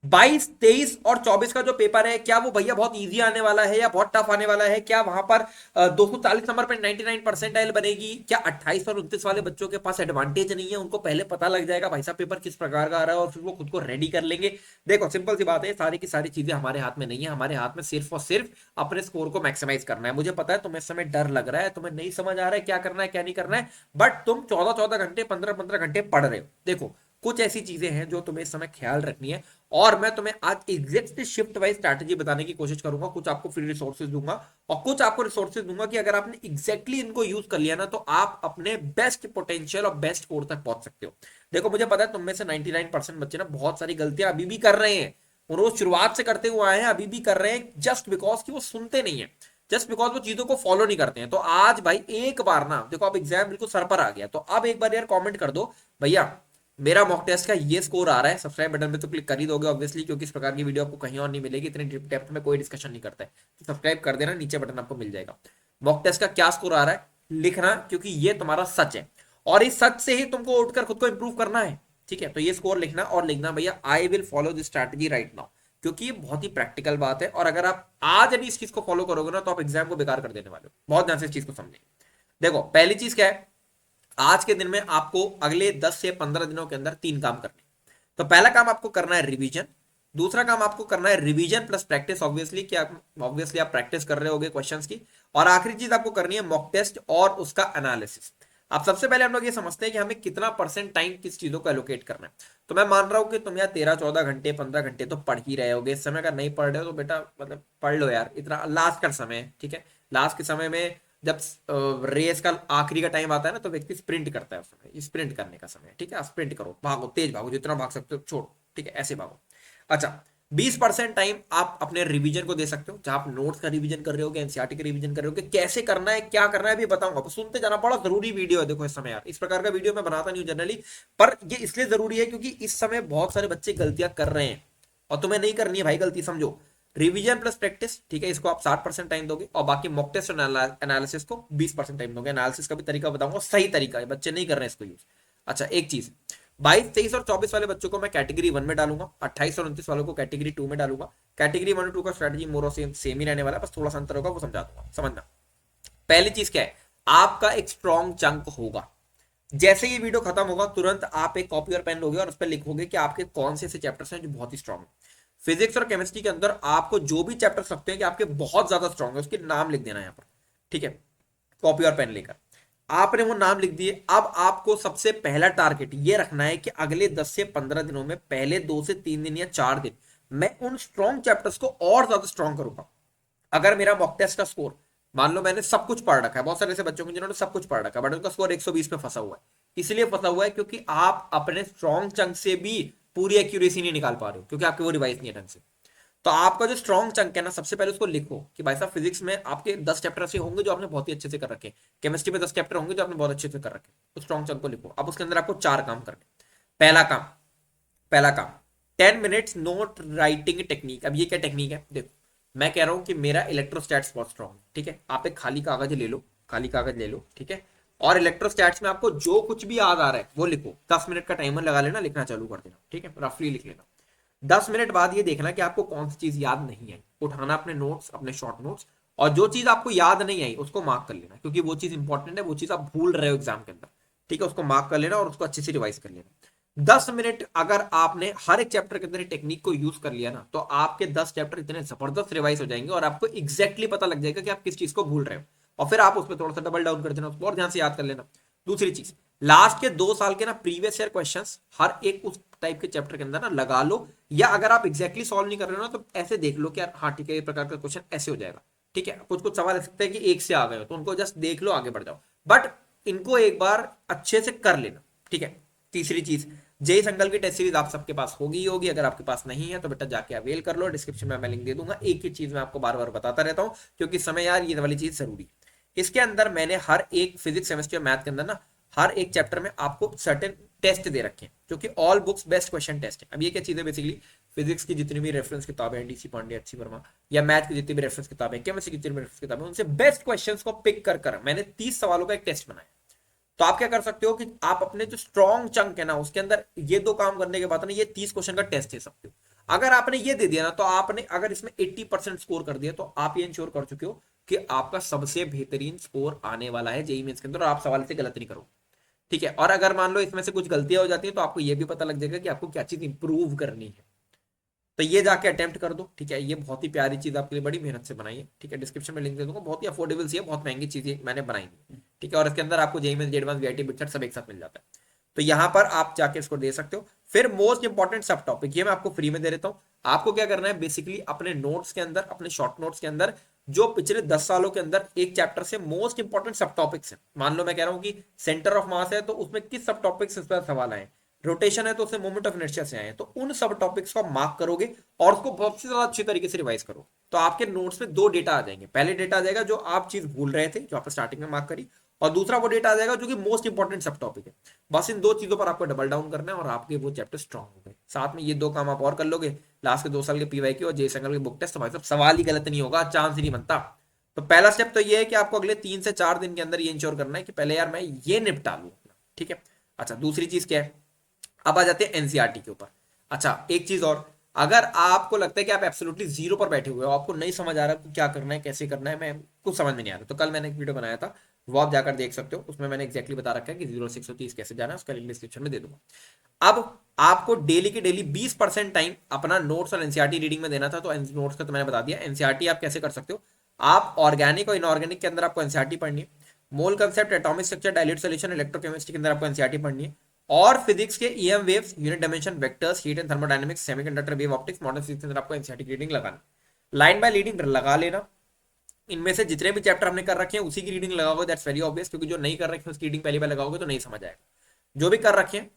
22, 23 और 24 का जो पेपर है, क्या वो भैया बहुत इजी आने वाला है या बहुत टफ आने वाला है? क्या वहां पर 240 नंबर पर 99 परसेंटाइल बनेगी? क्या 28 और 29 वाले बच्चों के पास एडवांटेज नहीं है? उनको पहले पता लग जाएगा भाई साहब पेपर किस प्रकार का आ रहा है और फिर वो खुद को रेडी कर लेंगे। देखो सिंपल सी बात है, सारी की सारी चीजें हमारे हाथ में नहीं है। हमारे हाथ में सिर्फ और सिर्फ अपने स्कोर को मैक्सिमाइज करना है। मुझे पता है तुम्हें इस समय डर लग रहा है, तुम्हें नहीं समझ आ रहा है क्या करना है क्या नहीं करना है, बट तुम 14-14 घंटे, 15-15 घंटे पढ़ रहे हो। देखो कुछ ऐसी चीजें हैं जो तुम्हें इस समय ख्याल रखनी है, और मैं तुम्हें आज एग्जैक्टली शिफ्ट वाइज स्ट्रैटेजी बताने की कोशिश करूंगा। कुछ आपको फ्री रिसोर्सेज दूंगा और कुछ आपको रिसोर्सेज दूंगा कि अगर आपने एग्जैक्टली इनको यूज कर लिया ना, तो आप अपने बेस्ट पोटेंशियल और बेस्ट स्कोर तक पहुंच सकते हो। देखो मुझे पता है तुम में से 99% बच्चे ना बहुत सारी गलतियां अभी भी कर रहे हैं, और वो शुरुआत से करते हुए आए हैं, अभी भी कर रहे हैं, जस्ट बिकॉज कि वो सुनते नहीं है, जस्ट बिकॉज वो चीजों को फॉलो नहीं करते हैं। तो आज भाई एक बार ना देखो, अब एग्जाम बिल्कुल सर पर आ गया, तो अब एक बार यार कमेंट कर दो भैया मेरा मॉक टेस्ट का ये स्कोर आ रहा है। सब्सक्राइब बटन पे तो क्लिक कर ही दोगे ऑब्वियसली, क्योंकि इस प्रकार की वीडियो आपको कहीं और नहीं मिलेगी, इतनी डेप्थ में कोई डिस्कशन नहीं करता है। तो सब्सक्राइब कर देना, नीचे बटन आपको मिल जाएगा। मॉक टेस्ट का क्या स्कोर आ रहा है लिखना, क्योंकि ये तुम्हारा सच है, और इस सच से ही तुमको उठकर खुद को इंप्रूव करना है। ठीक है, तो ये स्कोर लिखना और लिखना भैया I will follow this strategy right now, क्योंकि ये बहुत ही प्रैक्टिकल बात है, और अगर आप आज यदि इस चीज को फॉलो करोगे ना, तो आप एग्जाम को बेकार कर देने वाले हो। बहुत ध्यान से इस चीज को समझें। देखो पहली चीज क्या है, आज के दिन में आपको अगले 10 से 15 दिनों के अंदर 3 काम करने। तो पहला काम आपको करना है रिवीजन, दूसरा काम आपको करना है रिवीजन प्लस प्रैक्टिस, ऑब्वियसली कि आप ऑब्वियसली आप प्रैक्टिस कर रहे होगे क्वेश्चंस की, और आखिरी चीज आपको करनी है मॉक टेस्ट और उसका एनालिसिस। अब सबसे पहले हम लोग ये समझते हैं कि हमें कितना परसेंट टाइम किस चीजों को एलोकेट करना है। तो मैं मान रहा हूं कि तुम यार 13-14 घंटे, 15 घंटे तो पढ़ ही रहे होगे इस समय। अगर नहीं पढ़ रहे हो तो बेटा मतलब पढ़ लो यार, इतना लास्ट का समय है। ठीक है, लास्ट के समय में जब रेस का आखिरी का टाइम आता है ना, तो व्यक्ति स्प्रिंट करता है, उस समय स्प्रिंट करने का समय है। ठीक है, स्प्रिंट करो, भागो, तेज भागो, जितना भाग सकते हो छोड़ो। ठीक है, ऐसे भागो। अच्छा, 20% टाइम आप अपने रिवीजन को दे सकते हो, जहां आप नोट्स का रिवीजन कर रहे हो, एनसीईआरटी का रिवीजन कर रहे हो, कैसे करना है क्या करना है भी बताऊंगा। तो सुनते जाना, बड़ा जरूरी वीडियो है। देखो इस समय यार इस प्रकार का वीडियो मैं बनाता नहीं हूं जनरली, पर ये इसलिए जरूरी है क्योंकि इस समय बहुत सारे बच्चे गलतियां कर रहे हैं, और तुम्हें नहीं करनी है भाई गलती, समझो। रिवीजन प्लस प्रैक्टिस, ठीक है, इसको आप 60% टाइम दोगे, और बाकी मॉक टेस्ट और एनालिसिस को 20% टाइम दोगे। एनालिसिस का भी तरीका बताऊंगा, सही तरीका है, बच्चे नहीं कर रहे हैं इसको यूज। अच्छा एक चीज, 22, 23 और 24 वाले बच्चों को मैं कैटेगरी 1 में डालूंगा, 28 और 29 वालों को कैटेगरी 2 में डालूंगा। कैटेगरी 1 और 2 का स्ट्रेटजी मोर और सेम ही रहने वाला है, बस थोड़ा सा अंतर होगा, वो समझा दूंगा, समझना। पहली चीज क्या है, आपका एक स्ट्रॉन्ग चंक होगा। जैसे ये वीडियो खत्म होगा तुरंत आप एक कॉपी और पेन लोगे और उस पर लिखोगे कि आपके कौन से ऐसे चैप्टर्स हैं जो बहुत ही स्ट्रॉन्ग है। फिजिक्स और केमिस्ट्री के अंदर आपको जो भी चैप्टर्स लगते हैं कि आपके बहुत ज्यादा स्ट्रॉन्ग है, उसके नाम लिख देना यहाँ पर। ठीक है, कॉपी और पेन लेकर आपने वो नाम लिख दिए। अब आपको सबसे पहला टारगेट ये रखना है कि अगले 10 से 15 दिनों में पहले 2 से 3 दिन या 4 दिन मैं उन स्ट्रॉन्ग चैप्टर्स को और ज्यादा स्ट्रॉन्ग करूंगा। अगर मेरा मॉक टेस्ट का स्कोर, मान लो मैंने सब कुछ पढ़ रखा है, बहुत सारे ऐसे बच्चों को जिन्होंने सब कुछ पढ़ रखा है बट उनका स्कोर 120 पे फंसा हुआ है। इसलिए फंसा हुआ है क्योंकि आप अपने स्ट्रॉन्ग चंक से भी पूरी एक्यूरेसी नहीं निकाल पा रहे हो, क्योंकि आपके वो रिवाइज नहीं है ढंग से। तो आपका जो स्ट्रॉन्ग चंक है ना, सबसे पहले उसको लिखो कि भाई साहब फिजिक्स में आपके 10 चैप्टर ऐसे होंगे जो आपने बहुत ही अच्छे से कर रखे, केमिस्ट्री में 10 चैप्टर होंगे जो आपने बहुत अच्छे से कर रखे। तो स्ट्रॉन्ग चंक को लिखो। अब उसके अंदर आपको 4 काम करने। पहला काम, पहला काम, 10 मिनट्स नोट राइटिंग टेक्निक। अब ये क्या टेक्निक है, देखो मैं कह रहा हूं कि मेरा इलेक्ट्रोस्टैट्स बहुत स्ट्रॉन्ग है। ठीक है, आप एक खाली कागज ले लो, खाली कागज ले लो, ठीक है, और इलेक्ट्रोस्टैट्स में आपको जो कुछ भी याद आ रहा है वो लिखो। 10 मिनट का टाइमर लगा लेना, लिखना चालू कर देना। ठीक है, रफली लिख लेना। 10 मिनट बाद ये देखना कि आपको कौन सी चीज याद नहीं आई, उठाना अपने नोट्स, अपने शॉर्ट नोट्स, और जो चीज आपको याद नहीं आई उसको मार्क कर लेना, क्योंकि वो चीज इंपॉर्टेंट है, वो चीज आप भूल रहे हो एग्जाम के अंदर। ठीक है, उसको मार्क कर लेना और उसको अच्छे से रिवाइज कर लेना। 10 मिनट अगर आपने हर एक चैप्टर के अंदर टेक्निक को यूज कर लिया ना, तो आपके 10 चैप्टर इतने जबरदस्त रिवाइज हो जाएंगे और आपको एग्जैक्टली पता लग जाएगा कि आप किस चीज को भूल रहे हो, और फिर आप उसमें थोड़ा सा डबल डाउन कर देना, उसको और ध्यान से याद कर लेना। दूसरी चीज, लास्ट के 2 साल के ना प्रीवियस ईयर क्वेश्चंस हर एक उस टाइप के चैप्टर के अंदर ना लगा लो, या अगर आप एग्जैक्टली सॉल्व नहीं कर रहे हो ना, तो ऐसे देख लो कि यार हाँ ठीक है ये प्रकार का क्वेश्चन ऐसे हो जाएगा। ठीक है, कुछ कुछ सवाल ऐसे हैं कि एक से आ गए हो, तो उनको जस्ट देख लो, आगे बढ़ जाओ, बट इनको एक बार अच्छे से कर लेना। ठीक है, तीसरी चीज, जेई संकल्प की टेस्ट सीरीज आप सबके पास होगी ही होगी, अगर आपके पास नहीं है तो बेटा जाके अवेल कर लो, डिस्क्रिप्शन में मैं लिंक दे दूंगा। एक ही चीज मैं आपको बार बार बताता रहता हूँ क्योंकि समय यार ये वाली चीज जरूरी है। इसके अंदर मैंने हर एक फिजिक्स केमिस्ट्री और मैथ के अंदर ना हर एक चैप्टर में आपको सर्टेन टेस्ट दे रखे हैं, जो कि all books best question test है। अब ये क्या चीज है, बेसिकली फिजिक्स की जितनी भी रेफरेंस किताबें हैं, डीसी पांडे, अच्छी वर्मा, या मैथ की जितनी भी रेफरेंस किताबें हैं, केमिस्ट्री की जितनी भी रेफरेंस किताबें, उनसे बेस्ट क्वेश्चंस को पिक कर मैंने 30 सवालों का एक टेस्ट बनाया। तो आप क्या कर सकते हो कि आप अपने जो स्ट्रॉन्ग चंक है ना उसके अंदर ये 2 काम करने के बाद ना ये 30 क्वेश्चन का टेस्ट दे सकते हो। अगर आपने ये दे दिया ना, तो आपने अगर इसमें 80% स्कोर कर दिया, तो आप ये इंश्योर कर चुके हो कि आपका सबसे बेहतरीन स्कोर आने वाला है जेईई मेंस के अंदर, और आप सवाल से गलत नहीं करो। ठीक है, और अगर मान लो इसमें से कुछ गलतियां हो जाती है, तो आपको ये भी पता लग जाएगा कि आपको क्या चीज इंप्रूव करनी है। तो ये जाके अटेम्प्ट कर दो। ठीक है, ये बहुत ही प्यारी चीज आपके लिए बड़ी मेहनत से बनाई है। ठीक है, डिस्क्रिप्शन में लिंक दे दूंगा, बहुत ही अफोर्डेबल सी है, बहुत महंगी चीजें मैंने बनाई है। ठीक है, और इसके अंदर आपको JEE mains, advance, VIT, BITSAT सब एक साथ मिल जाता है। तो यहाँ पर आप जाके इसको दे सकते हो। फिर मोस्ट इंपॉर्टेंट सब टॉपिक, ये मैं आपको फ्री में दे देता हूँ। आपको क्या करना है, बेसिकली अपने नोट्स के अंदर, अपने शॉर्ट नोट्स के अंदर, जो पिछले 10 सालों के अंदर एक चैप्टर से मोस्ट इंपॉर्टेंट सब टॉपिक्स है, मान लो मैं कह रहा हूं कि सेंटर ऑफ मास है, तो उसमें किस सब टॉपिक से सवाल आए, रोटेशन है तो उससे मोमेंट ऑफ इनर्शिया से आए, तो उन सब टॉपिक्स को आप मार्क करोगे और उसको बहुत ज्यादा अच्छी तरीके से रिवाइज करो। तो आपके नोट्स में दो डेटा आ जाएंगे। पहले डेटा आ जाएगा जो आप चीज भूल रहे थे, जो आपने स्टार्टिंग में मार्क करी, और दूसरा वो डेटा आ जाएगा जो कि मोस्ट इंपॉर्टेंट सब टॉपिक है। बस इन दो चीजों पर आपको डबल डाउन करना है और आपके वो चैप्टर स्ट्रॉन्ग हो गए। साथ में ये दो काम आप और कर लोगे, लास्ट के 2 साल के पीवाईक्यू और जे संगल के बुक टेस्ट, हमारे सब सवाल ही गलत नहीं होगा, चांस ही नहीं बनता। तो पहला स्टेप तो ये है कि आपको अगले 3 से 4 दिन के अंदर ये इंश्योर करना है कि पहले यार मैं ये निपटा लूं। ठीक है, अच्छा दूसरी चीज क्या है, अब आ जाते हैं एनसीईआरटी के ऊपर। अच्छा एक चीज और, अगर आपको लगता है कि आप एब्सोल्युटली जीरो पर बैठे हुए हो, आपको नहीं समझ आ रहा कि क्या करना है, कैसे करना है, मैं कुछ समझ में नहीं आ रहा, तो कल मैंने एक वीडियो बनाया था, वो आप जाकर देख सकते हो। उसमें मैंने एक्जैक्टली बता रखा है कि 0 से 130 कैसे जाना है, उसका लिंक डिस्क्रिप्शन में दे दूंगा। अब आपको डेली की डेली 20% टाइम अपना नोट्स और एनसीईआरटी रीडिंग में देना था, तो नोट्स का तो मैंने बता दिया। एनसीईआरटी आप कैसे कर सकते हो, आप ऑर्गेनिक और इनऑर्गेनिक के अंदर आपको एनसीईआरटी पढ़नी है, मोल concept, atomic structure, dilute solution, electrochemistry के अंदर आपको एनसीईआरटी पढ़नी है, और फिजिक्स के EM waves, unit dimension, vectors, heat and thermodynamics, semiconductor wave optics, modern physics के अंदर आपको एनसीईआरटी की रीडिंग लगाना, लाइन बाय रीडिंग लगा लेना। इनमें से जितने भी चैप्टर हमने कर रखे हैं उसी की रीडिंग लगाओगे, दैट्स वेरी ऑब्वियस, क्योंकि जो नहीं कर रखे हैं उसकी रीडिंग पहली बार लगाओगे तो नहीं समझ आएगा। जो भी कर रखे हैं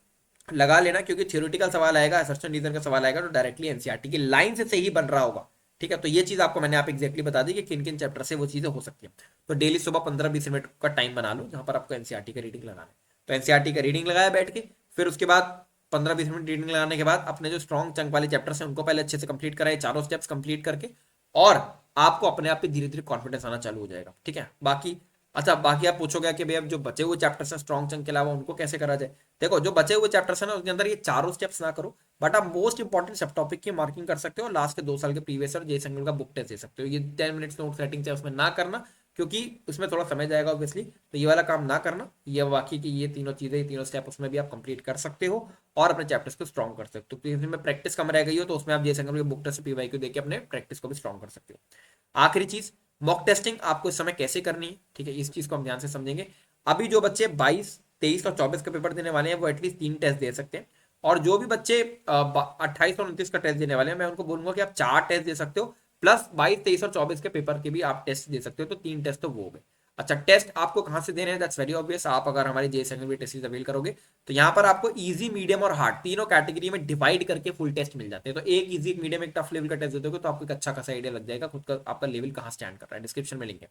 लगा लेना, क्योंकि थ्योरेटिकल सवाल आएगा, असर्शन रीजन का सवाल आएगा, तो डायरेक्टली एनसीईआरटी की लाइन से ही बन रहा होगा। ठीक है, तो ये चीज आपको मैंने आप एक्जैक्टली बता दी कि किन किन चैप्टर से वो चीजें हो सकती है। तो डेली सुबह 15-20 मिनट का टाइम बना लो जहां पर आपको एनसीईआरटी का रीडिंग लगाना है। तो एनसीईआरटी का रीडिंग लगाया बैठ के, फिर उसके बाद 15-20 मिनट रीडिंग लगाने के बाद अपने जो स्ट्रॉन्ग चंक वाले चैप्टर्स हैं उनको पहले अच्छे से कंप्लीट कराए, चारों स्टेप्स कंप्लीट करके, और आपको अपने आप पे धीरे धीरे कॉन्फिडेंस आना चालू हो जाएगा। ठीक है, बाकी अच्छा बाकी आप पूछोगे कि भैया जो बचे हुए चैप्टर्स हैं स्ट्रॉन्ग चंक के अलावा उनको कैसे करा जाए। देखो जो बचे हुए चैप्टर्स हैं ना, उसके अंदर ये चारों स्टेप्स ना करो, बट आप मोस्ट इंपॉर्टेंट सब टॉपिक की मार्किंग कर सकते हो, लास्ट के 2 साल के प्रीवियस और जे संगल का बुक टेस्ट दे सकते हो। ये 10 मिनट्स नोट सेटिंग है उसमें ना करना, क्योंकि उसमें थोड़ा समय जाएगा ऑब्वियसली, तो ये वाला काम ना करना। ये बाकी की ये तीनों चीजें, ये तीनों स्टेप उसमें भी आप कंप्लीट कर सकते हो और अपने चैप्टर्स को स्ट्रॉन्ग कर सकते हो। तो इसमें प्रैक्टिस कम रह गई हो तो उसमें आप जे संगल के बुक टेस्ट पीवाईक्यू देके अपने प्रैक्टिस को भी स्ट्रॉन्ग कर सकते हो। आखिरी चीज, मॉक टेस्टिंग आपको इस समय कैसे करनी है। ठीक है, इस चीज को हम ध्यान से समझेंगे। अभी जो बच्चे 22, 23 और 24 का पेपर देने वाले हैं वो एटलीस्ट 3 टेस्ट दे सकते हैं, और जो भी बच्चे 28 और 29 का टेस्ट देने वाले हैं मैं उनको बोलूंगा कि आप 4 टेस्ट दे सकते हो, प्लस 22, 23 और 24 के पेपर के भी आप टेस्ट दे सकते हो, तो 3 टेस्ट तो वो हो गए। अच्छा टेस्ट आपको कहां से देने हैं, दैट्स वेरी ऑब्वियस। आप अगर हमारे जेएसएलवी टेस्ट अवेल करोगे तो यहाँ पर आपको इजी, मीडियम और हार्ड तीनों कैटेगरी में डिवाइड करके फुल टेस्ट मिल जाते हैं। तो एक इजी, एक मीडियम, एक टफ लेवल का टेस्ट दे दोगे तो आपको एक अच्छा खासा आइडिया लग जाएगा खुद का आपका लेवल कहाँ स्टैंड कर रहा है। डिस्क्रिप्शन में लिंक है।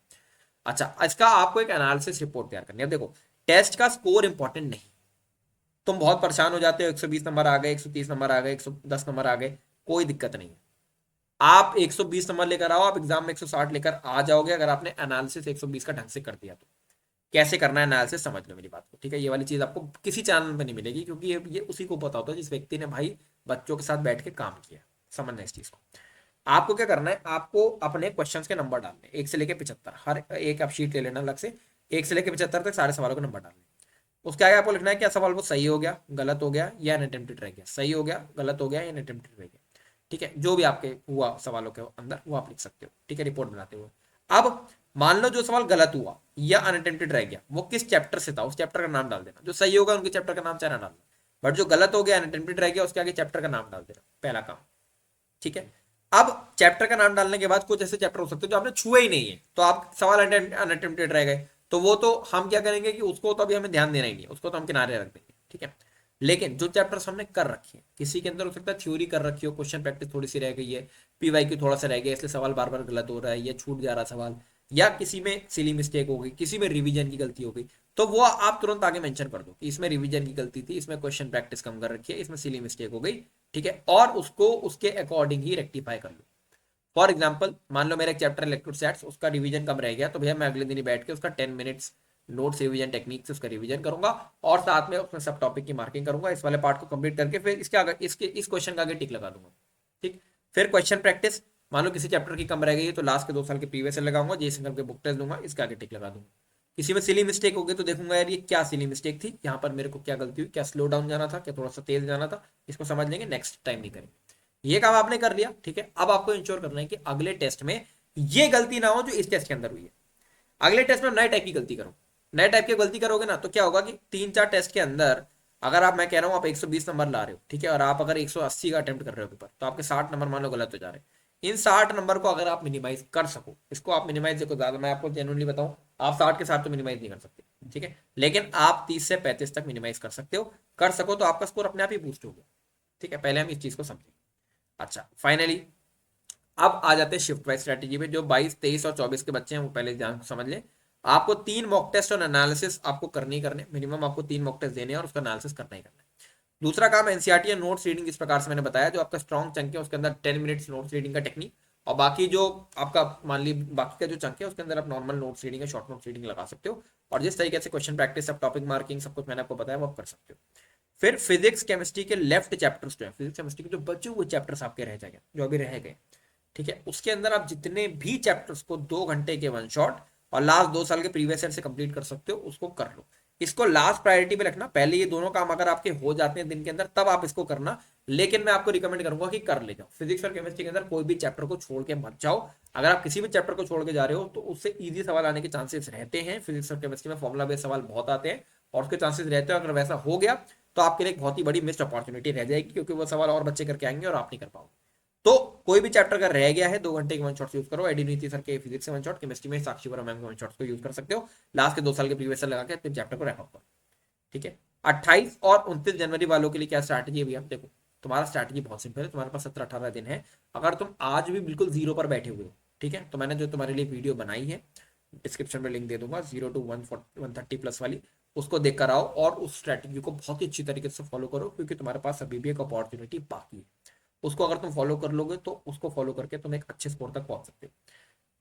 अच्छा इसका आपको एक एनालिसिस रिपोर्ट तैयार करनी है। अब देखो टेस्ट का स्कोर इंपॉर्टेंट नहीं, तुम बहुत परेशान हो जाते हो 120 नंबर आ गए, 130 नंबर आ गए, 110 नंबर आ गए, कोई दिक्कत नहीं है। आप 120 नंबर लेकर आओ, आप एग्जाम में 160 लेकर आ जाओगे अगर आपने एनालिसिस 120 का ढंग से कर दिया तो। कैसे करना है एनालिसिस समझ लो मेरी बात को। ठीक है, ये वाली चीज आपको किसी चैनल पे नहीं मिलेगी, क्योंकि ये उसी को पता होता है जिस व्यक्ति ने भाई बच्चों के साथ बैठ के काम किया। समझना है इस चीज को। आपको क्या करना है, आपको अपने क्वेश्चंस के नंबर डालने 1 से लेकर 75, हर एक आप शीट ले लेना अलग से, 1 से लेकर 75 तक सारे सवालों के नंबर डालने। उसके आगे आपको लिखना है क्या सवाल वो सही हो गया, गलत हो गया या अनअटेम्प्टेड रह गया, सही हो गया, गलत हो गया या अनअटेम्प्टेड रह गया। ठीक है, जो भी आपके हुआ सवालों के अंदर वो आप लिख सकते हो। ठीक है, रिपोर्ट बनाते हुए। अब मान लो जो सवाल गलत हुआ या अनअटेम्प्टेड रह गया वो किस चैप्टर से था, उस चैप्टर का नाम डाल देना। जो सही होगा उनके चैप्टर का नाम चाहे ना डालना, बट जो गलत हो गया, अनअटेम्प्टेड रह गया, उसके आगे चैप्टर का नाम डाल देना, पहला काम। ठीक है, अब चैप्टर का नाम डालने के बाद कुछ ऐसे चैप्टर हो सकते हैं जो आपने छुए ही नहीं है, तो आप सवाल अनअटेम्प्टेड रह गए, तो वो तो हम क्या करेंगे कि उसको तो अभी हमें ध्यान देना ही नहीं है, उसको तो हम किनारे रख देंगे। ठीक है, लेकिन जो चैप्टर्स हमने कर रखे हैं, किसी के अंदर हो सकता है थ्योरी कर रखी हो, क्वेश्चन प्रैक्टिस थोड़ी सी रह गई है, पीवाईक्यू थोड़ा सा रह गया इसलिए सवाल बार बार गलत हो रहा है या छूट जा रहा सवाल, या किसी में सिली मिस्टेक हो गई, किसी में रिवीजन की गलती हो गई, तो वो आप तुरंत आगे मेंशन कर दो कि इसमें रिवीजन की गलती थी, इसमें क्वेश्चन प्रैक्टिस कम कर रखी है, इसमें सिली मिस्टेक हो गई। ठीक है, और उसको उसके अकॉर्डिंग ही रेक्टिफाई कर लो। फॉर एग्जाम्पल मान लो मेरा एक चैप्टर इलेक्ट्रोस्टैट्स, उसका रिवीजन कम रह गया, तो भैया मैं अगले दिन ही बैठ के उसका 10 मिनट्स नोट्स रिवीजन टेक्निक से उसका रिवीजन करूंगा, और साथ में उसमें सब टॉपिक की मार्किंग करूंगा, इस वाले पार्ट को कंप्लीट करके फिर इसके आगे इस क्वेश्चन का आगे टिक लगा दूंगा। ठीक। फिर क्वेश्चन प्रैक्टिस, मान लो किसी चैप्टर की कम रह गई है तो लास्ट के 2 साल के प्रीवियस ईयर लगाऊंगा, जे सिंगल के बुक टेस्ट दूंगा, इसके आगे टिक लगा दूंगा। किसी में सिली मिस्टेक हो गई तो देखूंगा यार ये क्या सिली मिस्टेक थी, यहाँ पर मेरे को क्या गलती हुई, क्या स्लो डाउन जाना था, क्या थोड़ा सा तेज जाना था, इसको समझ लेंगे, नेक्स्ट टाइम नहीं करेंगे। ये काम आपने कर लिया, ठीक है। अब आपको इंश्योर करना है कि अगले टेस्ट में ये गलती ना हो जो इस टेस्ट के अंदर हुई है। अगले टेस्ट में नए टाइप की गलती करो, नए टाइप की गलती करोगे ना तो क्या होगा कि 3-4 टेस्ट के अंदर अगर आप, मैं कह रहा हूं आप 120 नंबर ला रहे हो, ठीक है, और आप अगर 180 का अटेम्प्ट कर रहे हो पेपर, तो आपके 60 नंबर मान लो गलत हो जा रहे हैं। इन 60 नंबर को अगर आप मिनिमाइज कर सको, इसको आप मिनिमाइज, देखो ज्यादा मैं आपको जेन्युइनली बताऊं, आप 60 के साथ तो मिनिमाइज नहीं कर सकते, ठीक है, लेकिन आप 30 से 35 तक मिनिमाइज कर सकते हो, कर सको तो आपका स्कोर अपने आप ही बूस्ट हो गया, ठीक है। पहले हम इस चीज को समझें। अच्छा, फाइनली अब आ जाते हैं शिफ्ट वाइज स्ट्रेटेजी पे। जो 22, 23 और 24 के बच्चे हैं वो पहले ध्यान समझ लें। आपको 3 मॉक टेस्ट और एनालिसिस आपको करने ही करने, मिनिमम आपको 3 मॉक टेस्ट देने हैं और उसका एनालिसिस करना ही करना है। दूसरा काम एनसीईआरटी या नोट्स रीडिंग, इस प्रकार से मैंने बताया, जो आपका स्ट्रॉन्ग चंक है उसके अंदर 10 मिनट्स नोट्स रीडिंग का टेक्निक, और बाकी जो आपका मान ली बाकी का जो चंक है उसके अंदर आप नॉर्मल नोट्स रीडिंग या शॉर्ट नोट्स रीडिंग लगा सकते हो। और जिस तरीके से क्वेश्चन प्रैक्टिस, सब टॉपिक मार्किंग, सब कुछ मैंने आपको बताया वो आप कर सकते हो। फिर फिजिक्स केमिस्ट्री के लेफ्ट चैप्टर्स जो है, फिजिक्स केमिस्ट्री के जो बचे हुए चैप्टर्स आपके रह जाएंगे, जो अभी रह गए, ठीक है, उसके अंदर आप जितने भी चैप्टर्स को 2 घंटे के वन शॉट और लास्ट 2 साल के प्रीवियस ईयर से कंप्लीट कर सकते हो उसको कर लो। इसको लास्ट प्रायोरिटी पे रखना, पहले ये दोनों काम अगर आपके हो जाते हैं दिन के अंदर तब आप इसको करना, लेकिन मैं आपको रिकमेंड करूंगा कि कर ले जाओ। फिजिक्स और केमिस्ट्री के अंदर कोई भी चैप्टर को छोड़ के मत जाओ। अगर आप किसी भी चैप्टर को छोड़ के जा रहे हो तो उससे इजी सवाल आने के चांसेस रहते हैं। फिजिक्स और केमिस्ट्री में फॉर्मुला बेस्ड सवाल बहुत आते हैं और उसके चांसेस रहते हैं। अगर वैसा हो गया तो आपके लिए एक बहुत ही बड़ी मिस्ड अपॉर्चुनिटी रह जाएगी, क्योंकि वो सवाल और बच्चे करके आएंगे और आप नहीं कर पाओगे। तो कोई भी चैप्टर अगर रह गया है 2 घंटे के वन शॉट्स यूज करो। एडीनीति सर के फिजिक्स से वन शॉट, केमिस्ट्री में साक्षी वर्मा मैम के वन शॉट्स को यूज कर सकते हो। लास्ट के 2 साल के प्रीवियस लगा के अपने चैप्टर को रैप अप करो, ठीक है। 28 और 29 जनवरी वालों के लिए क्या स्ट्रैटेजी है भैया, देखो तुम्हारा स्ट्रैटेजी बहुत सिंपल है। तुम्हारे पास 17-18 दिन है। अगर तुम आज भी बिल्कुल जीरो पर बैठे हुए हो, ठीक है, तो मैंने जो तुम्हारे लिए वीडियो बनाई है डिस्क्रिप्शन में लिंक दे दूंगा, 0 to 130 प्लस वाली, उसको देख कर आओ और उस स्ट्रैटेजी को बहुत ही अच्छी तरीके से फॉलो करो, क्योंकि तुम्हारे पास अभी भी एक अपॉर्चुनिटी बाकी है। उसको अगर तुम फॉलो कर लोगे तो उसको फॉलो करके तुम एक अच्छे स्कोर तक पहुंच सकते हो।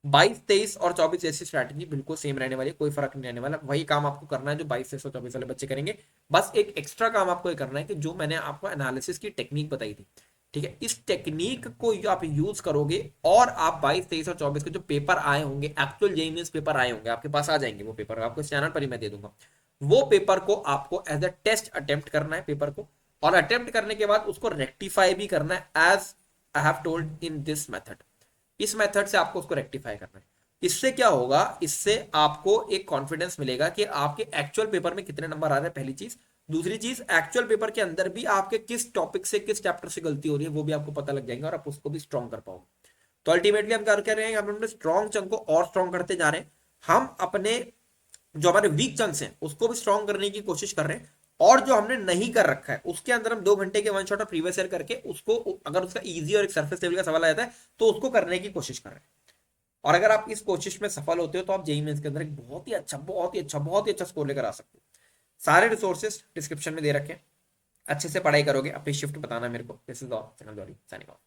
22, 23 और 24 जैसी स्ट्रैटेजी बिल्कुल सेम रहने वाली है, कोई फर्क नहीं रहने वाला। वही काम आपको करना है जो 22, 23 और 24 वाले बच्चे करेंगे। बस एक एक्स्ट्रा काम आपको ये करना है कि जो मैंने आपको एनालिसिस की टेक्निक बताई थी, ठीक है, इस टेक्निक को आप यूज करोगे और आप 22, 23 और 24 के जो पेपर आए होंगे, एक्चुअल जेईई मेंस पेपर आए होंगे आपके पास, आ जाएंगे वो पेपर, आपको इस चैनल पर ही मैं दे दूंगा। वो पेपर को आपको एज अ टेस्ट अटेम्प्ट करना है पेपर को, और अटेम्प्ट करने के बाद उसको रेक्टिफाई भी करना है as I have told in this method. इस मेथड से आपको उसको रेक्टिफाई करना है। इससे क्या होगा, इससे आपको एक कॉन्फिडेंस मिलेगा कि आपके एक्चुअल पेपर में कितने नंबर आ रहे हैं, पहली चीज। दूसरी चीज, एक्चुअल पेपर के अंदर भी आपके किस टॉपिक से, किस चैप्टर से गलती हो रही है वो भी आपको पता लग जाएगा और आप उसको भी स्ट्रॉन्ग कर पाओगे। तो अल्टीमेटली हम क्या कर रहे हैं, हम अपने स्ट्रॉन्ग चंक को और स्ट्रॉन्ग करते जा रहे हैं। हम अपने जो हमारे वीक चंक्स हैं उसको भी स्ट्रॉन्ग करने की कोशिश कर रहे हैं, और जो हमने नहीं कर रखा है उसके अंदर हम 2 घंटे के वन शॉट और प्रीवियस ईयर करके उसको, अगर उसका इजी और एक सरफेस लेवल का सवाल आ जाता है तो उसको करने की कोशिश कर रहे हैं। और अगर आप इस कोशिश में सफल होते हो तो आप जेईई मेंस के अंदर एक बहुत ही अच्छा, बहुत ही अच्छा, बहुत ही अच्छा स्कोर लेकर आ सकते हो। सारे रिसोर्सेज डिस्क्रिप्शन में दे रखे हैं। अच्छे से पढ़ाई करोगे, अपनी शिफ्ट बताना मेरे को। This is all, signing off.